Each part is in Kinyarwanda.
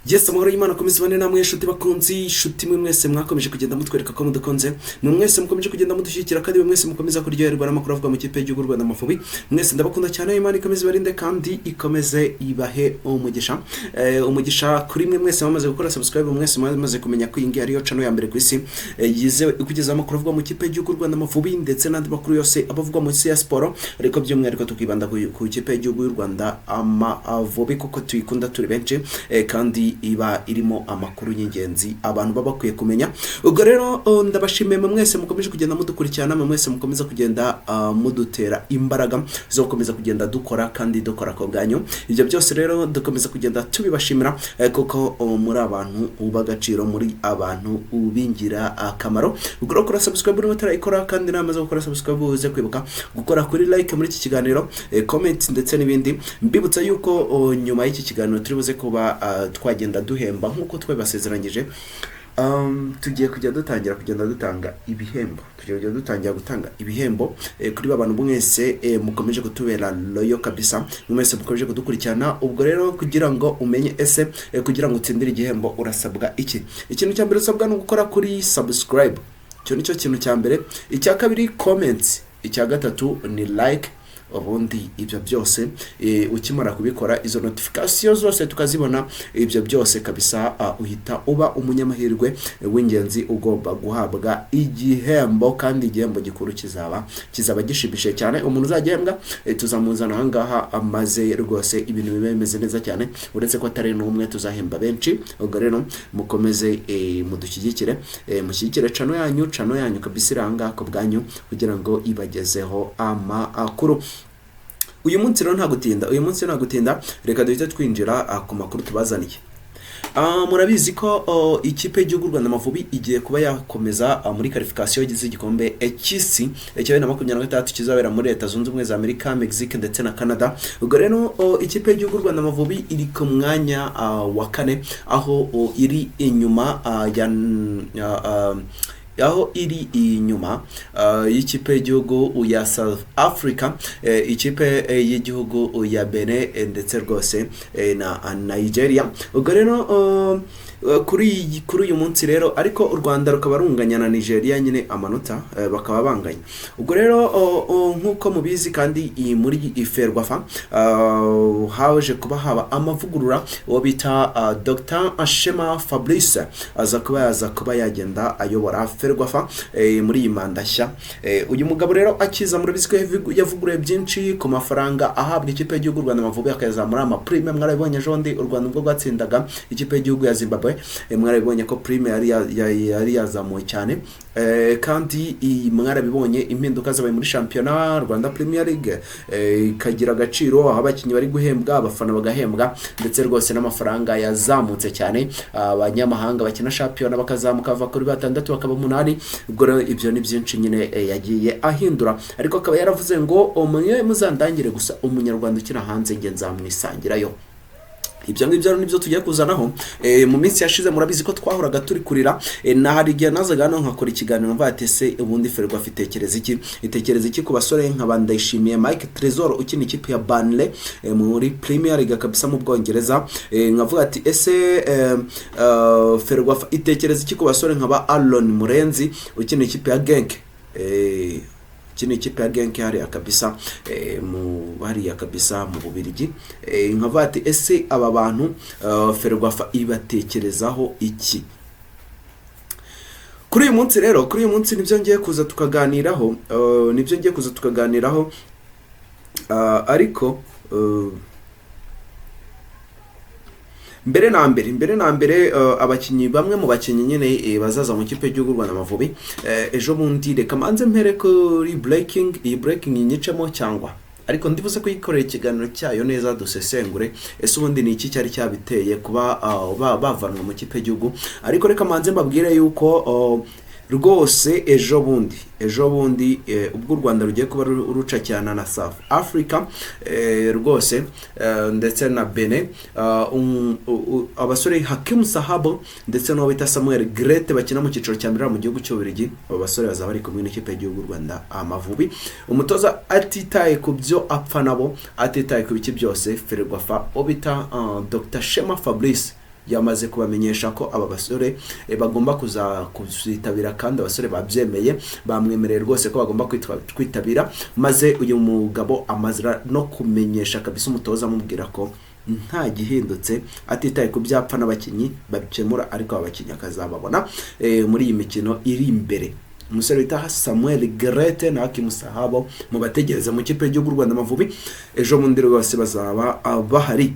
Yes, amahoro y'Imana komeza bane namwe inshuti bakunzi, inshuti mwe mwese mwakomeje kugenda mutwereka ko mudukunze, mwe mwese mukomeje kugenda mudushyigikira kandi mwe mwese mukomeza kuryoherwa n'amakuru avuga mu kipe y'igihugu Rwanda Amavubi. Mwese ndabakunda cyane, Imana ikomeze barinde kandi ikomeze ibahe umugisha. Umugisha kuri mwe mwese bamaze gukora subscribe, mwese mwamaze kumenya ko iyi ariyo channel ya mbere ku isi yizewe ikugeza amakuru avuga mu kipe y'igihugu Rwanda Amavubi ndetse n'andi makuru yose abavugwa mu isi ya sport, ariko by'umwihariko tukibanda ku kipe y'igihugu y'u Rwanda Amavubi kuko tuyikunda turi benshi kandi iba irimo amakuru y'ingenzi abantu baba bakwiye kumenya. Ubwo rero ndabashimiye mwese mukomeje kugenda mudukurikirana, mwese mukomeza kugenda mudutera imbaraga zo gukomeza kugenda dukora kandi dukora ko bwanyu. Ibyo byose rero dukomeza kugenda tubibashimira kuko muri abantu ubagaciro, muri abantu ubingira akamaro. Ubwo rero kora subscribe muri mutarayikora kandi namaze gukora subscribe uze kwibuka gukora kuri like muri iki kiganiro, comment ndetse n'ibindi. Mbibutsa yuko nyuma y'iki kiganiro turi buze kuba twagenda duhemba nkuko twabasezeranyije. Tugiye kujya dutangira kugenda dutanga ibihembo, gutanga ibihembo kuri babantu mwese mukomeje kutubera loyo kabisa, mwese mukomeje kudukurikirana. Ubwo rero kugira ngo umenye ese kugira ngo utsindire igihembo urasabwa iki? Ikintu cya mbere usabwa no gukora kuri subscribe, cyo nicyo kintu cya mbere. Icya kabiri comments, icya gatatu ni like. Ubundi ibyo byose ukimara kubikora izo notification zose tukazibona, ibyo byose kabisa uhita uba umunyamahirwe w'ingenzi ugomba guhabwa igihembo, kandi igihembo gikuru kizaba gishimishije cyane. Umuntu uzagihembwa tuzamuzana ahangaha amaze rwose ibintu bimeze neza cyane, uretse ko atari n'umwe tuzahemba benshi. Ubwo rero mukomeze mudushyigikire, mushyigikire channel yanyu kabisa iranga ko bwanyu kugira ngo ibagezeho amakuru. Uyu munsi rero nta gutinda, reka duhite twinjira ku makuru tubazaniye. Murabizi ko ikipe y'igihugu Rwanda Amavubi igiye kuba yakomeza muri qualification y'igikombe cy'isi cya 2023 kizabera muri Leta Zunze Ubumwe za Amerika, Mexique ndetse na Canada. Ubwo rero ikipe y'igihugu Rwanda Amavubi iri ku mwanya wa 4, aho iri inyuma iri inyuma y'ikipe y'igihugu ya South Africa, ikipe y'igihugu ya Benin ndetse rwose na Nigeria. Ubwo rero kuri uyu munsi rero ariko u Rwanda rukaba runganya na Nigeria nyine amanota, bakaba banganya. Ubwo rero nkuko mubizi kandi muri Ferwafa haje kuba haba amavugurura, uwo bita Dr. Shema Fabrice aza kuba yagenda ayobora Ferwafa muri iyi mandashya. Uyu mugabo rero akiza murabizi ko yavuguruye byinshi ku mafaranga ahabwa ikipe y'igihugu Rwanda Amavubi, akayazamura ama-prime. Mwarabibonye jondi u Rwanda ubwo rwatsindaga ikipe y'igihugu ya Zimbabwe, mwarabibonye ko prime yari yazamuye cyane, kandi mwarabibonye impinduka zabaye muri shampiyona Rwanda Premier League, ikagira agaciro, aho abakinnyi bari guhembwa, abafana bagahembwa, ndetse rwose n'amafaranga yazamutse cyane. Abanyamahanga bakina shampiyona bakazamuka bava kuri 6 bakaba 8. Ubwo rero ibyo ni byinshi nyine yagiye ahindura, ariko akaba yaravuze ngo umwe muzandangire gusa umunyarwanda ukina hanze nge nzamwisangirayo. Ibyo ngibyo nibyo tugiye kuzanaho. Mu minsi yashize murabizi ko twahoraga turi kurira, na hari igihe nazaga no nkakora ikiganiro mva atese ubundi Ferwafa itekereza iki ku basore nka Ndayishimiye Mike Trezor ukina ikipe ya Burnley muri Premier League kabisa mu Bwongereza. Nkavuga ati ese Ferwafa itekereza iki ku basore nka Aaron Murenzi ukina ikipe ya Genk, kino ikipe ya Genk hariya kabisa hariya kabisa mu Bubiligi. Nkavuga ati ese aba bantu Ferwafa ibatekerezaho iki? Kuri uyu munsi nibyo ngiye kuza tukaganiraho, ariko mbere na mbere abakinyi, bamwe mu bakinyi nyine bazaza mu kipe y'igihugu Rwanda Amavubi ejo bundi. Reka manze mpere kuri breaking nyicemo cyangwa, ariko ndibuze ko yikorera ikiganiro cyayo neza dusesengure ese ubundi ni iki cyari cyabiteye kuba bavanwa mu kipe y'igihugu. Ariko reka manze mbabwire yuko rwose ejo bundi ubwo u Rwanda rugiye kuba ruca cyane na South Africa rwose ndetse na Benin, abasore Hakim Sahabo ndetse no bita Samuel Grete bakina mu cyiciro cya mbere mu gihugu cy'Ububiligi. Abo basore bazaba bari kumwe n'ikipe y'igihugu Rwanda Amavubi. Umutoza atitaye ku byo apfa nabo, atitaye ku biki byose, Ferwafa obita Dr. Shema Fabrice yamaze kubamenyesha ko aba basore bagomba kuzitabira, kandi abasore babyemeye, bamwemereye rwose ko bagomba kwitabira, maze uyu mugabo amaze no kumenyesha kabisa umutoza amubwira ko nta gihindutse, atitaye ku byapfa n'abakinnyi babikemura, ariko abakinnyi akazababona muri iyi mikino iri imbere. Umusore wita Samuel Grete na Hakim Sahabo mu bategereza mu kipe y'u Rwanda Amavubi, ejo bundi rwose bazaba bahari.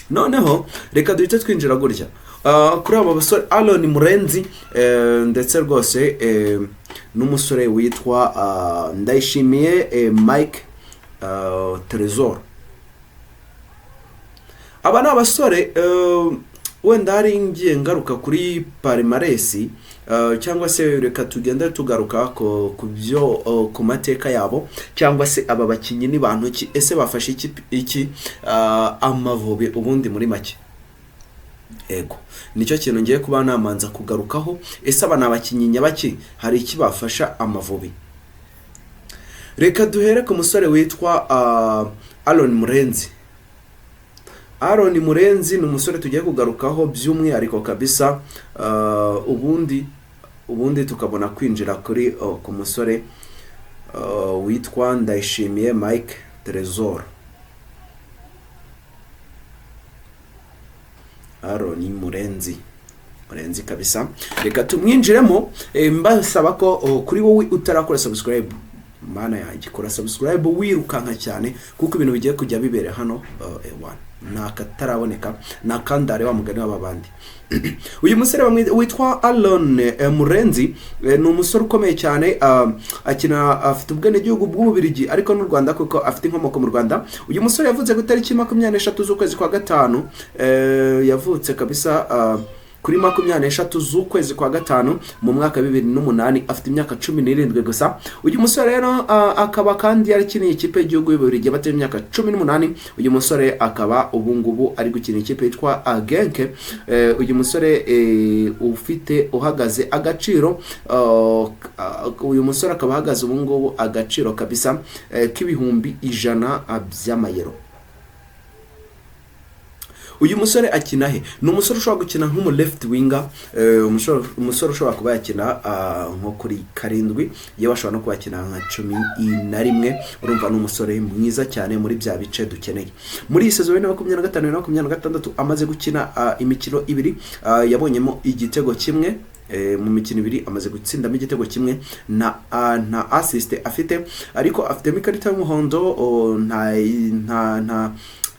Noneho reka duhite twinjira gutya kuri aba basore Aaron Murenzi ndetse rwose n'umusore witwa Ndayishimiye Mike Trezor. Aba ni abasore wenda hari ngiye ngaruka kuri Palmarès cyangwa se reka tugenda tugaruka ku byo ku mateka yabo, cyangwa se aba bakinnyi ni bantu ki, ese bafashe iki Amavubi ubundi muri make. Ego nicyo kintu ngiye kuba namanza kugarukaho, ese aba nabakinnyi nyabaki, hari iki bafasha Amavubi. Reka duhere ku musore witwa Aaron Murenzi. Aaron Murenzi ni umusore tugiye kugarukaho by'umwihariko kabisa, ubundi tukabona kwinjira kuri ku musore witwa Ndayishimiye Mike Trezor. Aaron Murenzi kabisa, reka tumwinjiremo. Mbasaba ko kuri wowe utarakora subscribe, mana yanjye kora subscribe wirukanka cyane, kuko ibintu bigiye kujya bibere hano nakataraboneka nakandare wa mugani w'ababandi. Uyu musore witwa Aaron Murenzi ni umusore ukomeye cyane, akina afite ubwene gihugu bw'Ububirigi ariko n'u Rwanda kuko afite inkomoko mu Rwanda. Uyu musore yavutse ku itariki 23 z'ukwezi kwa gatanu, yavutse kabisa kuri 23 z'ukwezi kwa gatanu mu mwaka 2008, afite imyaka 17 gusa. Uyu musore rero akaba kandi yarakiniye ikipe y'igihugu y'Ububirigi bateye imyaka 18. Uyu musore akaba ubungubu ari gukina ikipe yitwa Genk. Uyu musore ufite uhagaze agaciro, uyu musore akaba ahagaze ubungubu agaciro kabisa k'ibihumbi 100 by'amayero. Uyu musore akina he? Ni umusore ushobora gukina nk'umu left winger, umusore ushobora kuba yakina nko kuri 7, yewe ashobora no kuba yakina nka 11. Urumva ni umusore mwiza cyane muri bya bice dukeneye. Muri season ya 2025-2026 amaze gukina imikino 2, yabonyemo igitego kimwe. Mu mikino 2 amaze gutsindamo igitego kimwe, na assist afite, ariko afite ikarita y'umuhondo,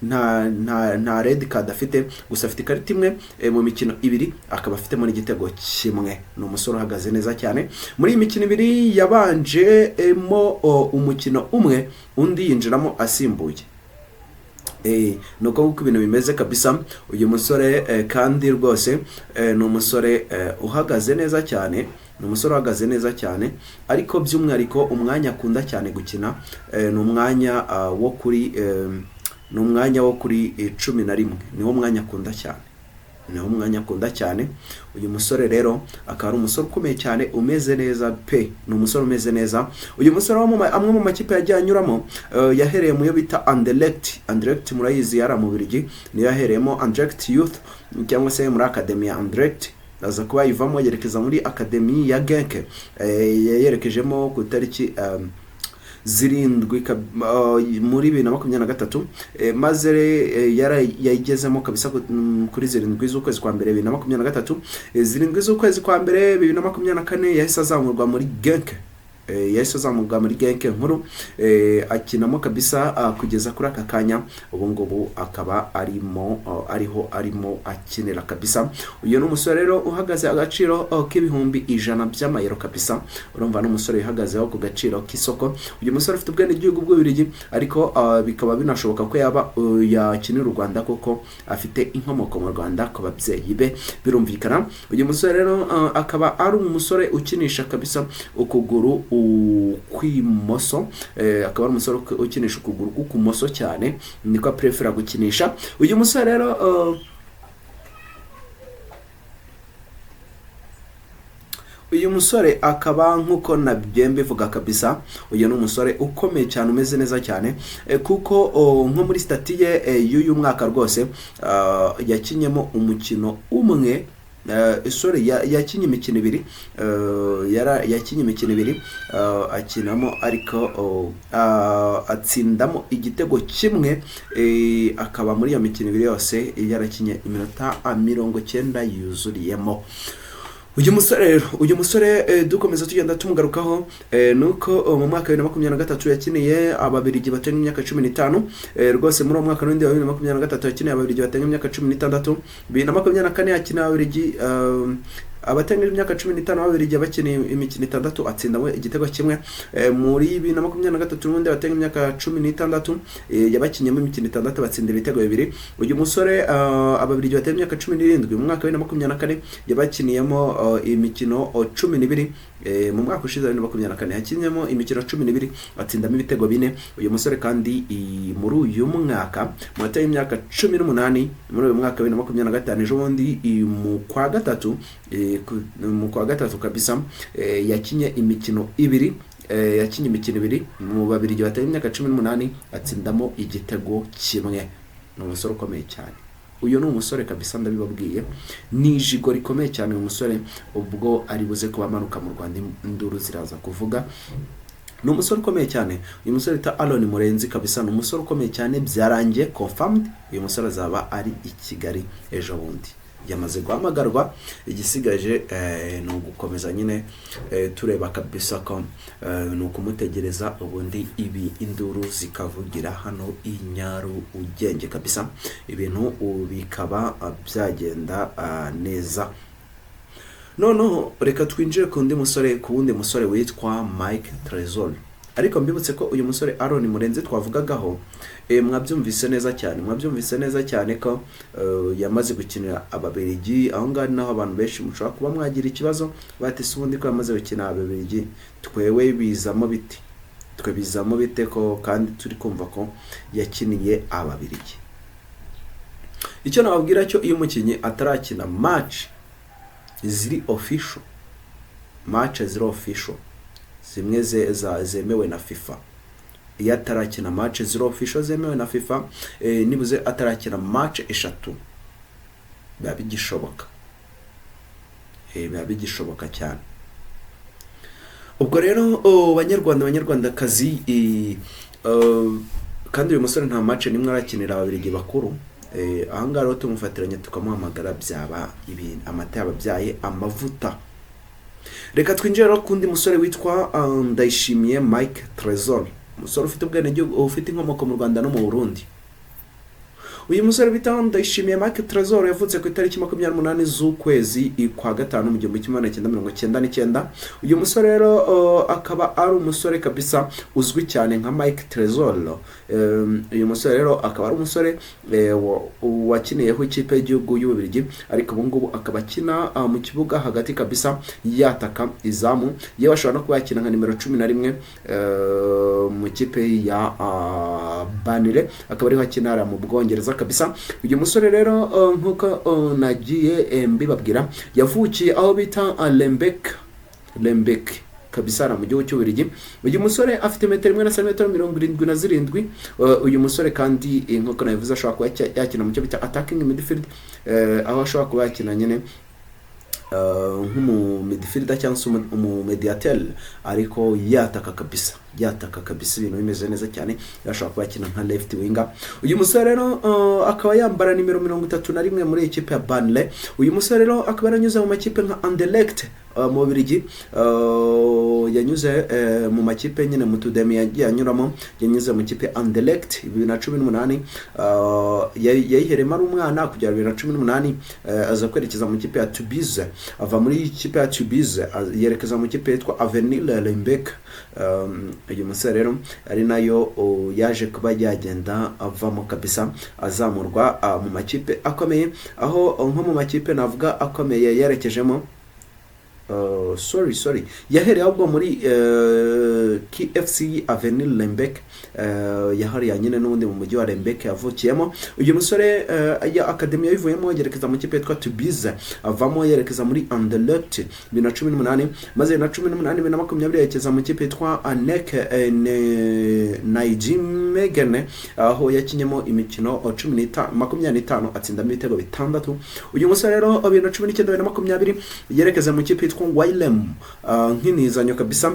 nta red card afite, gusa afite ikarita imwe mu mikino 2, akaba afitemo n'igitego kimwe. Ni umusore uhagaze neza cyane. Muri iyi mikino 2 yabanjemo umukino umwe, undi yinjiramo asimbuye. Nuko uko ibintu bimeze kabisa. Uyu musore kandi rwose ni umusore uhagaze neza cyane, ni umusore uhagaze neza cyane, ariko by'umwihariko umwanya akunda cyane gukina ni umwanya wo kuri 11, niwo mwanya akunda cyane, niwo mwanya akunda cyane. Uyu musore rero akaba ari umusore ukomeye cyane, umeze neza pe, ni umusore umeze neza. Uyu musore amwe mu makipe yagiye anyuramo, yahereye mu yo bita Anderlecht murayizi yari mu Bubiligi, niyo yahereyemo Anderlecht Youth cyangwa se muri Academy ya Anderlecht, aza kuba yivamo yerekeza muri Academy ya Genk. Yerekejemo ku tariki 7 muri 2023, maze yayigezemo kabisa kuri 7 z'ukwezi kwa mbere 2023. 7 z'ukwezi kwa mbere 2024 yahise azamurwa muri Genk. Yahise azamurwa muri Genk nkuru, akinamo kabisa kugeza kuri aka kanya. Ubu ngubu akaba arimo akinira kabisa. Uyu ni umusore rero uhagaze agaciro k'ibihumbi 100 by'amayero kabisa. Urumva ni umusore uhagazeho ku gaciro k'isoko. Uyu musore afite ubwene gihugu bw'Ububirigi, ariko bikaba binashoboka ko yaba yakinira u Rwanda kuko afite inkomoko mu Rwanda ku babyeyi be, birumvikana. Uyu musore rero akaba ari umusore ukinisha kabisa ukuguru kw'imoso, akaba ari umusore ukinisha ukuguru k'ukumoso cyane, niko prefera gukinisha. Uyu musore rero uyu musore akaba nk'uko nabyo mbivuga kabisa, uyu ni umusore ukomeye cyane umeze neza cyane, kuko nko muri stati ye y'uyu mwaka rwose yakinyemo umukino umwe, yakinye imikino ibiri, yakinye imikino ibiri akinamo, ariko atsindamo igitego kimwe, akaba muri iyo mikino ibiri yose yarakinye iminota 90 yuzuriyemo. uyu musore dukomeza tugenda tumugarukaho, nuko mu mwaka wa 2023 yakiniye ababirigi batenga imyaka 15, rwose muri uwo mwaka wa 2023 yakiniye ababirigi batenga imyaka 16, 2024 yakiniye ababirigi abatengeje imyaka 15 babirigi bakiniye imikino 6 atsindamo igitego kimwe. Muri 2023 n'undi batengeje imyaka 16 yabakinyemo imikino 6 batsinda ibitego bibiri. Uyu musore ababirigi batengeje imyaka 17 mu mwaka wa 2024 yabakiniyemo imikino 12, mu mwaka ushize 2024 yakinyemo imikino 12 atsindamo ibitego 4. Uyu musore kandi muri uyu mwaka mu bateye imyaka 18 muri uyu mwaka wa 2025 ejo bundi mu kwa gatatu kabisa yakinye imikino ibiri, yakinye imikino ibiri mu babirigi bateye imyaka 18 atsindamo igitego kimwe. Ni umusore ukomeye cyane, uyu ni umusore kabisa ndabibabwiye, ni ijigo rikomeye cyane. Uyu musore ubwo ari buze kubamanuka mu Rwanda induru ziraza kuvuga, ni umusore ukomeye cyane. Uyu musore ta Aaron Murenzi kabisa, ni umusore ukomeye cyane, byarangiye confirmed. Uyu musore azaba ari i Kigali ejo bundi, yamaze guhamagarwa. Igisigaje ni ugukomeza nyine tureba kabisa ko ni ukumutegereza, ubundi ibi induru zikavugira hano i Nyarugenge kabisa, ibintu bikaba byagenda neza. Noneho reka twinjire ku wundi musore witwa Mike Trezor. Ariko mbibutse ko uyu musore Aaron Murenzi twavugagaho, mwabyumvise neza cyane ko yamaze gukinira ababirigi. Aho ngaho naho abantu benshi mushobora kuba mwagira ikibazo batese ubundi ko yamaze gukina ababirigi, twewe bizamo bite ko kandi turi kumva ko yakiniye ababirigi. Icyo nababwira cyo iyo umukinnyi atarakina match ziri official, zimwe zemewe na FIFA, iyo atarakina match zero official zemewe na FIFA, nibuze atarakina match 3 biba bigishoboka cyane. Ubwo rero banyarwandakazi, kandi uyu musore nta match nimwe arakinira ababirigi bakuru. Ahangaha rero tumufatiranye tukamuhamagara, byaba ibintu amata yababyaye amavuta. Reka twinjire rero kundi musore witwa Ndayishimiye Mike Trezor, umusore ufite ubwenegihugu, ufite inkomoko mu Rwanda no mu Burundi. Uyu musore bita Ndayishimiye Mike Trezor yavutse ku itariki 28 z'ukwezi kwa gatanu mu 1999. Uyu musore rero akaba ari umusore kabisa uzwi cyane nka Mike Trezor. Uyu musore rero akaba ari umusore wakiniyeho ikipe y'igihugu y'Ububirigi, ariko ubu ngubu akaba akina mu kibuga hagati kabisa, yataka izamu, yewe ashobora no kuba yakina nka nimero 11 mu kipe ya Banire, akaba ariho akinara mu Bwongereza kabisa. Uyu musore rero nkuko nagiye mbibabwira, yavukiye aho bita Lembeck kabisa mu gihugu cy'Ububirigi. Uyu musore afite 1.77 m. Uyu musore kandi nkuko nabivuze ashobora kuba yakina mu cyo bita attacking midfield, aho ashobora kuba yakina nyine nk'umu midfielder cyangwa se umu mediateur, ariko yataka kabisa ibintu bimeze neza cyane, yashobora kuba yakina nka left winger. Uyu musore rero akaba yambara nimero 31 muri ikipe ya Burnley. Uyu musore rero akaba yaranyuze mu makipe nka Anderlecht mu Bubiligi, yanyuze mu makipe nyine mu tudemi yagiye anyuramo, yanyuze mu kipe Anderlecht 2018, yayiherema ari umwana kugera 2018, aza kwerekeza mu kipe ya Tubize. Ava muri ikipe ya Tubize yerekeza mu kipe yitwa Avenir Lembeck. Uyu musore rero ari nayo yaje kuba yagenda avamo kabisa, azamurwa mu makipe akomeye, aho nko mu makipe navuga akomeye yerekejemo sorry yahereye ahubwo muri KFC Avenue Lembeck, yahariya nyine n'ubundi mu mujyi wa Lembeck yavukiyemo. uyu musore ya academy yayivuyemo yerekeza mu kipe yitwa Tubize, avamo yerekeza muri Anderlecht 2018, maze 2018 2020 yerekeza mu kipe yitwa Anek Nijmegen, aho yakinyemo imikino 25 atsindamo ibitego bitandatu. uyu musore rero 2019 2020 yerekeza mu kipe yitwa Willem nk'inizanyo kabisa,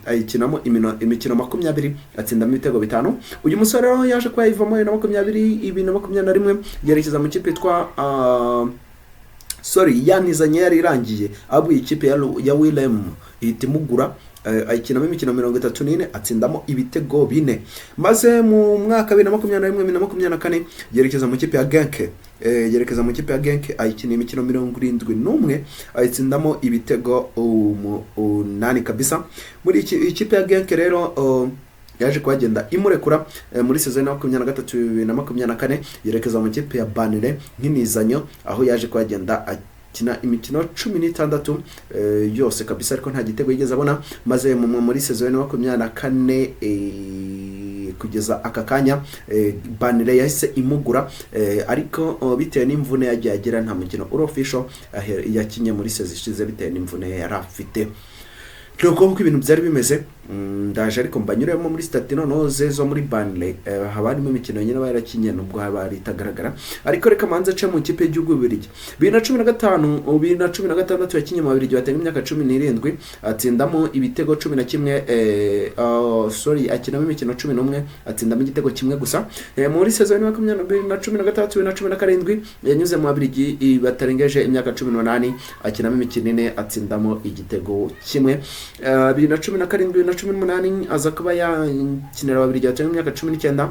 ayikinamo imikino 20 atsindamo ibitego bitanu. uyu musore rero yaje kwa ivamo 2021 yerekeza mu kipe yitwa yanizanye yari irangiye abo ikipe ya Willem itimugura, ayikinamo imikino 34 atsindamo ibitego 4. maze mu mwaka 2021 2024 yerekeza mu kipe ya Genk, ayikina imikino 71 ayitsindamo ibitego 8 kabisa. muri ikipe ya Genk rero yaje kwagenda imurekura muri season ya 2023-2024 yerekeza mu kipe ya Burnley nk'inizanyo, aho yaje kwagenda akina imikino 16 yose kabisa, ariko nta gitego yigeze abona. maze muri season ya 2024 kugeza aka kanya Burnley yahise imugura, ariko bitewe n'imvune yagiye agira nta mukino official yakinye muri season ishize bitewe n'imvune yari afite. Nuko uko ibintu byari bimeze, ndaje ariko mbanyuremo muri statino noze zo muri Burnley, habarimo imikino nyine barakinye nubwo habari itagaragara, ariko reka manze ace mu kipe y'igihugu y'Ububiligi 2015 2016 yakinye mu Bubiligi batenga imyaka 17 atsindamo ibitego 11, akinamo imikino 11 atsindamo igitego kimwe gusa. muri season ya 2013-2017 yanyuze mu Bubiligi batarengeje imyaka 18 akinamo imikino 4 atsindamo igitego kimwe. 2017-2018 aza kuba yakinira Ababiligi batenga imyaka 19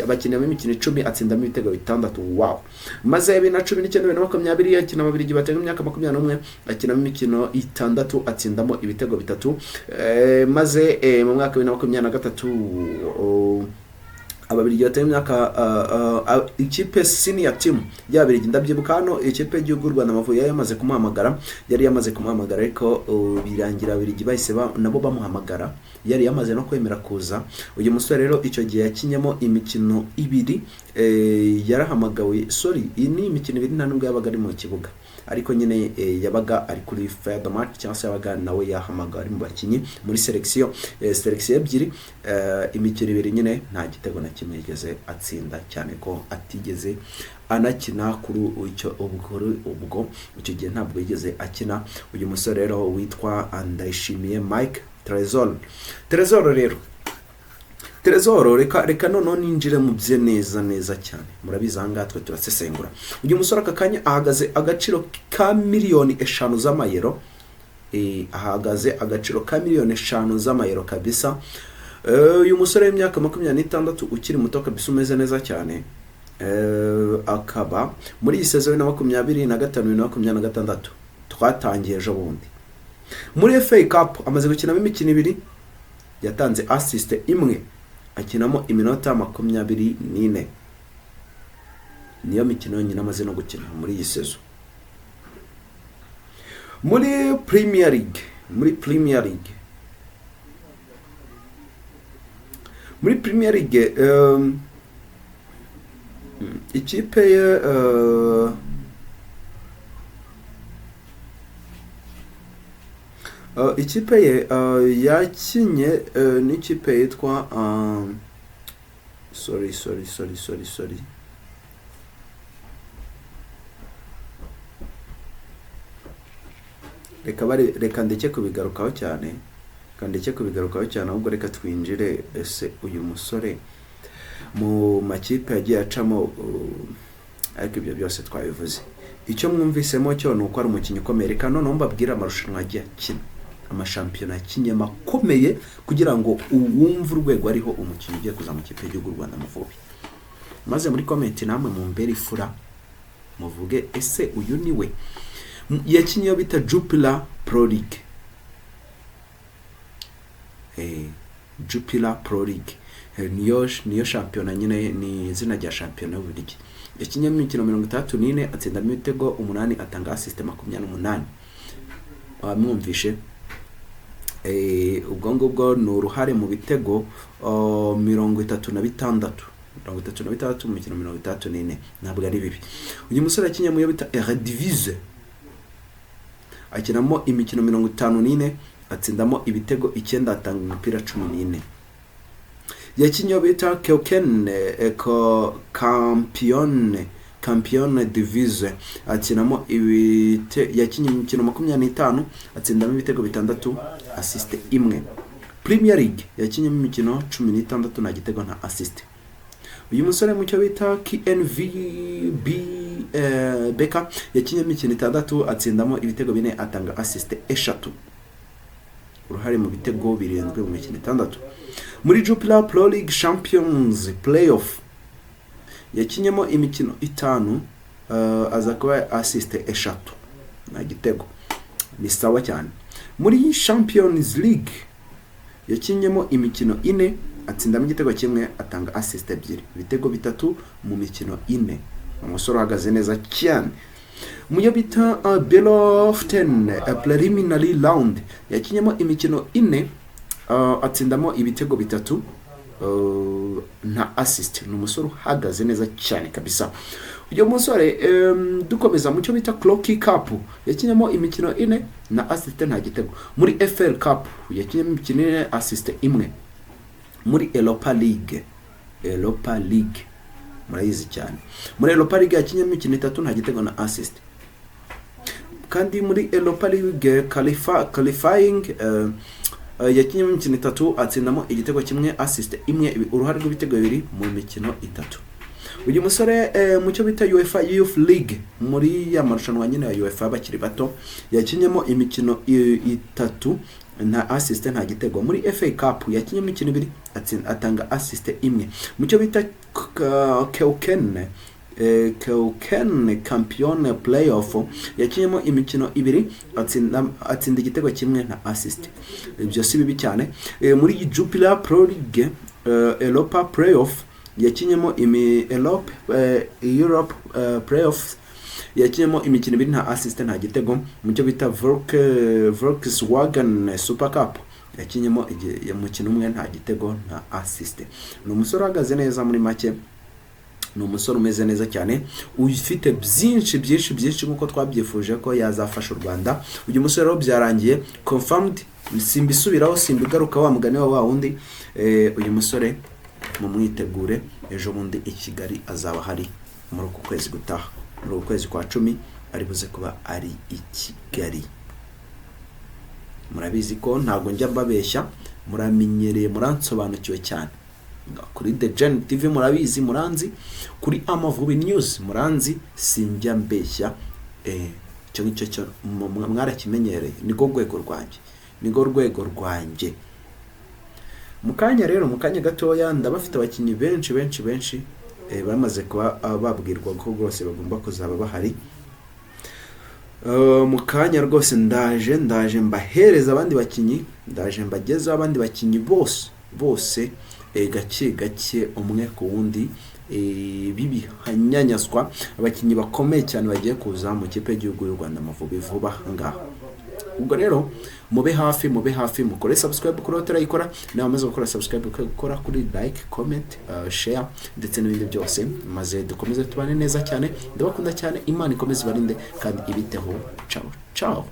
abakinamo imikino 10 atsindamo ibitego 6. Wow. maze 2019-2020 yakina Ababiligi batenga imyaka 21 akinamo imikino 6 atsindamo ibitego 3. maze mu mwaka 2023 Ababiligi batenga imyaka ikipe senior team y'Ababiligi ndabyibuka hano ikipe y'igihugu Rwanda Amavubi yari yamaze kumuhamagara ariko birangira Ababiligi bahise nabo bamuhamagara, yari yamaze no kwemera kuza. uyu musore rero icyo gihe yakinyemo imikino 2 yarahamagawe, iyi ni imikino 2 nta nubwo yabaga ari mu kibuga, ariko nyine yabaga ari kuri fair the match cyangwa se yabaga nawe yahamagara ari mu bakinyi muri selection ebyiri, imikino 2 nyine nta gitego na kimwe yigeze atsinda, cyane ko atigeze anakina kuri ubwo icyo gihe ntabwo yigeze akina. uyu musore rero witwa Ndayishimiye Mike Trezor reka none ninjire mu bye neza cyane, murabiza hanga twe turasesengura. uyu musore akakanya ahagaze agaciro ka miliyoni 5 z'amayero, ahagaze agaciro ka miliyoni 5 z'amayero kabisa. uyu musore w'imyaka 26 ukiri muto kabisa umeze neza cyane, akaba muri iyi season ya 2025-2026 twatangiye ejo bundi muri FA Cup amaze gukinamo imikino 2, yatanze assist 1, akinamo iminota 24. niyo mikino nyine amaze no gukina muri iyi season. muri Premier League ikipe ye yakinye n'ikipe yitwa sorry reka ndeke kubigarukaho cyane, ahubwo reka twinjire ese uyu musore mu makipe yagiye acamo, ariko ibyo byose twabivuze. icyo mwumvisemo cyo nuko ari umukinnyi ukomeye. Reka noneho mbabwira amarushanwa yagiye akina, amashampiyona yakinye makomeye, kugira ngo uwumve urwego ariho umukinnyi ugiye kuza mu kipe y'igihugu Rwanda Amavubi. maze muri comment namwe mu mbere ifura muvuge ese uyu niwe. yakinye bita Jupiler Pro League, Jupiler Pro League niyo shampiyona nyine, ni izina rya shampiyona y'Ububiligi. yakinye mu mikino 34 atsindamo ibitego 8 atanga assist 28. mwumvishe ubwo ngubwo ni uruhare mu bitego 36 mu mikino 34, ntabwo ari bibi. Uyu musore akinye mu yo bita Eredivisie, akinamo imikino 54, atsindamo ibitego 9, atanga umupira 14. Yakinye bita Campione Divise, akinamo yakinye imikino 25, atsindamo ibitego 6, assist 1. Premier League yakinye imikino 16, nta gitego nta assist. Uyu musore mu cyo bita KNVB Beka yakinye imikino 6, atsindamo ibitego 4, atanga assist 3. Uruhare mu bitego 7 mu mikino 6. Muri Jupiler Pro League Champions Playoff yakinyemo imikino 5, aza kuba assist 3, nta gitego, ni sawa cyane. Muri Champions League yakinyemo imikino 4, atsindamo igitego 1, atanga assist 2, ibitego 3 mu mikino 4. Umusore uhagaze neza cyane. Muyo bita Beloften preliminary round yakinyemo imikino 4, atsindamo ibitego 3, nta assist. Ni umusore uhagaze neza cyane kabisa. Uyu musore dukomeza mu cyo bita Clocky Cup yakinyemo imikino 4, na assist nta gitego. Muri FL Cup yakinyemo imikino 4, assist 1. Muri Europa League murayizi cyane. Muri Europa League yakinyemo imikino 3, nta gitego na assist. Kandi muri Europa League qualifying yakinye mu mikino 3, atsindamo igitego 1, assist 1, uruhare rw'ibitego 2 mu mikino 3. Uyu musore mu cyo bita UEFA Youth League, muri ya marushanwa nyine ya UEFA bakiri bato, yakinyemo imikino 3, nta assist nta gitego. Muri FA Cup yakinye imikino 2, atanga assist 1. Mu cyo bita Keuken Campione Playoff yakinyemo imikino 2, atsinda igitego 1, nta assist. Ibyo si bibi cyane. Muri Jupiler Pro League Europa Playoff yakinyemo Europe Playoffs yakinyemo imikino 2, nta assist nta gitego. Mu cyo bita Volkswagen Super Cup yakinyemo umukino 1, nta gitego nta assist. Ni umusore uhagaze neza muri make, ni umusore umeze neza cyane, ufite byinshi nkuko twabyifuje ko yazafasha u Rwanda. Uyu musore rero byarangiye confirmed, simbisubiraho, simbigaruka wa mugani wa wundi. Uyu musore mu mwitegure, ejo bundi i Kigali azaba hari muri uku kwezi gutaha, muri uku kwezi kwa 10 ari buze kuba ari i Kigali. Murabizi ko ntabwo njya mbabeshya, muramenyereye, muransobanukiwe cyane. Kuri The Gen TV murabizi, muranzi. Kuri Amavubi News muranzi, sinjya mbeshya. Cyo ngicyo mwarakimenyereye, niko rwego rwanjye. Mukanya rero, mukanya gatoya ndabafite abakinyi benshi bamaze kuba babwirwa ko rwose bagomba kuzaba bahari. Mukanya rwose ndaje mbahereza abandi bakinyi, ndaje mbagezaho abandi bakinyi bose gake umwe ku wundi, bibi hanyanyaswa, abakinyi bakomeye cyane bagiye kuza mu kipe y'igihugu y'u Rwanda Amavubi vuba ngaho. Ubwo rero mube hafi, mukore subscribe kuri utarayikora, nawe amaze gukora subscribe ukora kuri like, comment, share ndetse n'ibindi byose, maze dukomeze tubane neza cyane. Ndabakunda cyane, Imana ikomeze barinde kandi ibiteho. Ciao.